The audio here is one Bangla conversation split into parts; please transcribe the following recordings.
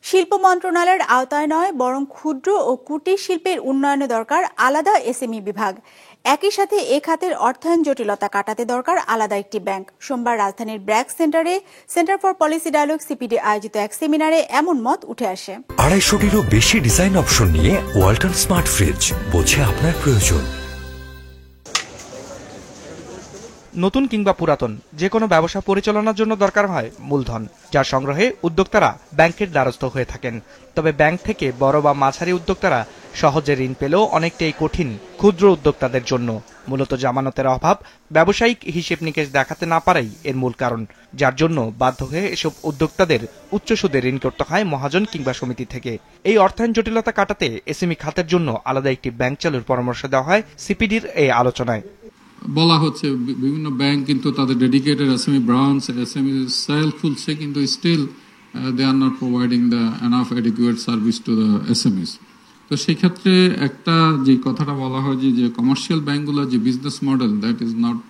শিল্প মন্ত্রণালয়ের আওতায় নয় বরং ক্ষুদ্র ও কুটির শিল্পের উন্নয়নে দরকার আলাদা এসএমই বিভাগ। একই সাথে এ খাতের অর্থায়ন জটিলতা কাটাতে দরকার আলাদা একটি ব্যাংক। সোমবার রাজধানীর ব্র্যাক সেন্টারে centre for policy dialogue CPD আয়োজিত এক সেমিনারে এমন মত উঠে আসে। 250-টিরও বেশি ডিজাইন অপশন নিয়ে ওয়ালটন স্মার্ট ফ্রিজ, বোঝে আপনার প্রয়োজন। নতুন কিংবা পুরাতন যে কোনো ব্যবসা পরিচালনার জন্য দরকার হয় মূলধন, যার সংগ্রহে উদ্যোক্তারা ব্যাংকের দ্বারস্থ হয়ে থাকেন। তবে ব্যাংক থেকে বড় বা মাঝারি উদ্যোক্তারা সহজে ঋণ পেলেও অনেকটাই কঠিন ক্ষুদ্র উদ্যোক্তাদের জন্য। মূলত জামানতের অভাব, ব্যবসায়িক হিসেব নিকেশ দেখাতে না পারাই এর মূল কারণ, যার জন্য বাধ্য হয়ে এসব উদ্যোক্তাদের উচ্চ সুদে ঋণ করতে হয় মহাজন কিংবা সমিতি থেকে। এই অর্থায়ন জটিলতা কাটাতে এসএমই খাতের জন্য আলাদা একটি ব্যাংক চালুর পরামর্শ দেওয়া হয় সিপিডির এই আলোচনায়। বলা হচ্ছে বিভিন্ন ব্যাংক কিন্তু তাদের dedicated SME branch, SME cell খুলছে, কিন্তু still they are not providing the enough adequate service to the SMEs. তো সেই ক্ষেত্রে একটা যে কথাটা বলা হয় যে কমার্শিয়াল ব্যাংকগুলো যে business model that is not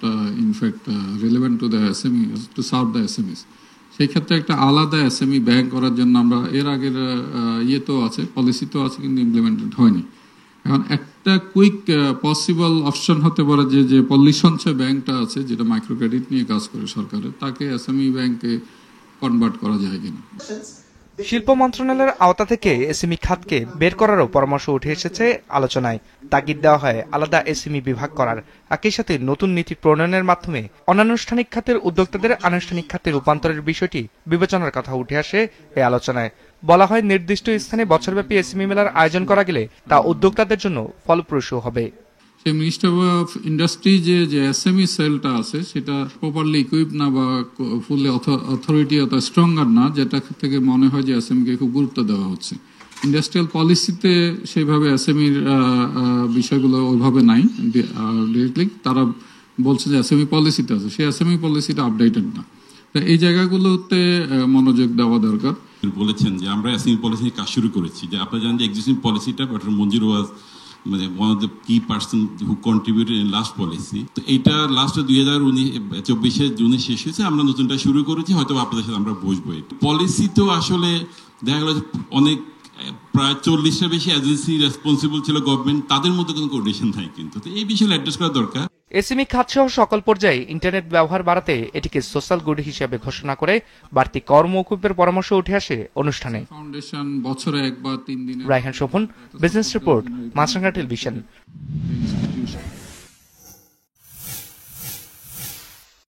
in fact relevant to the SMEs to serve the SMEs. সেই ক্ষেত্রে একটা আলাদা এসএমই ব্যাংক করার জন্য আমরা এর আগের ইয়েতেও আছে, পলিসিতেও আছে, কিন্তু ইমপ্লিমেন্টেড হয়নি। এখন একটা কুইক পসিবল অপশন হতে পারে যে পল্লী সঞ্চয় ব্যাংকটা আছে, যেটা মাইক্রো ক্রেডিট নিয়ে কাজ করে সরকারের, তাকে এসএমই ব্যাংকে কনভার্ট করা যায় কিনা। শিল্প মন্ত্রণালয়ের আওতা থেকে এসএমই খাতকে বের করারও পরামর্শ উঠে এসেছে আলোচনায়। তাগিদ দেওয়া হয় আলাদা এসএমই বিভাগ করার। একই সাথে নতুন নীতি প্রণয়নের মাধ্যমে অনানুষ্ঠানিক খাতের উদ্যোক্তাদের আনুষ্ঠানিক খাতে রূপান্তরের বিষয়টি বিবেচনার কথা উঠে আসে এই আলোচনায়। বলা হয় নির্দিষ্ট স্থানে বছরব্যাপী এসএমই মেলার আয়োজন করা গেলে তা উদ্যোক্তাদের জন্য ফলপ্রসূ হবে। মিনিস্টার অফ ইন্ডাস্ট্রি যে এসএমই সেলটা আছে সেটা প্রপারলি ইকুইপ না বা ফুললি অথরিটি অত স্ট্রঙ্গার না, যেটা থেকে মনে হয় যে এসএমই কে খুব গুরুত্ব দেওয়া হচ্ছে। ইন্ডাস্ট্রিয়াল পলিসিতে সেইভাবে এসএমইর বিষয়গুলো ওইভাবে নাই ডিরেক্টলি। তারা বলছে যে এসএমই পলিসিতে আছে, সেই এসএমই পলিসিটা আপডেটেড না। এই জায়গাগুলোতে মনোযোগ দেওয়া দরকার। বলেছেন যে আমরা এসএমই পলিসি নিয়ে কাজ শুরু করেছি, যে আপনারা জানেন যে এক্সিস্টিং পলিসিটা ডক্টর মঞ্জুর ওয়াজ মানে ওয়ান অফ দ্য কি person who contributed in last policy. তো এইটা লাস্ট 2024 জুনে শেষ হয়েছে, আমরা নতুনটা শুরু করেছি, হয়তো আপনাদের সাথে আমরা বসবো। পলিসি তো আসলে দেখা গেল অনেক প্রায় 40টা বেশি এজেন্সি রেসপন্সিবল ছিল গভর্নমেন্ট, তাদের মধ্যে কোনো কোঅর্ডিনেশন নাই, কিন্তু তো এই বিষয়ে অ্যাড্রেস করা দরকার। এসএমই খাত সহ সকল পর্যায়ে ইন্টারনেট ব্যবহার বাড়াতে এটিকে সোশ্যাল গুড হিসেবে ঘোষণা করে বাড়তি কর মওকুফের পরামর্শ উঠে আসে অনুষ্ঠানে। ফাউন্ডেশন বছরে 1 বা 3 দিন। রায়হান শোভন, বিজনেস রিপোর্ট, মাছরাঙা টেলিভিশন।